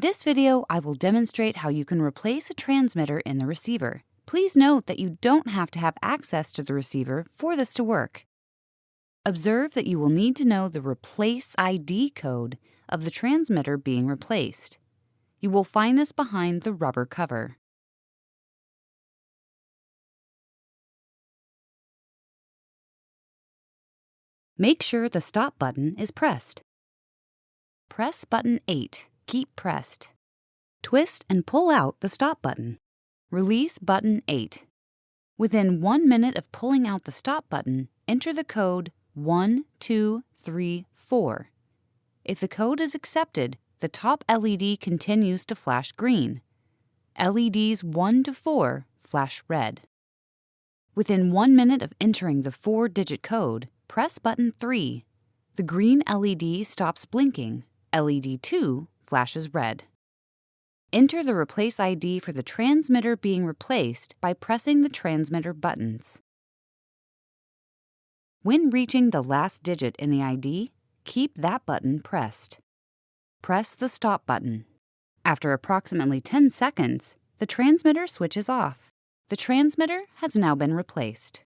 this video, I will demonstrate how you can replace a transmitter in the receiver. Please note that you don't have to have access to the receiver for this to work. Observe that you will need to know the Replace ID code of the transmitter being replaced. You will find this behind the rubber cover. Make sure the stop button is pressed. Press button 8. Keep pressed. Twist and pull out the stop button. Release button 8. Within 1 minute of pulling out the stop button, enter the code 1234. If the code is accepted, the top LED continues to flash green. LEDs 1 to 4 flash red. Within 1 minute of entering the 4-digit code, press button 3. The green LED stops blinking. LED 2 flashes red. Enter the replace ID for the transmitter being replaced by pressing the transmitter buttons. When reaching the last digit in the ID, keep that button pressed. Press the stop button. After approximately 10 seconds, the transmitter switches off. The transmitter has now been replaced.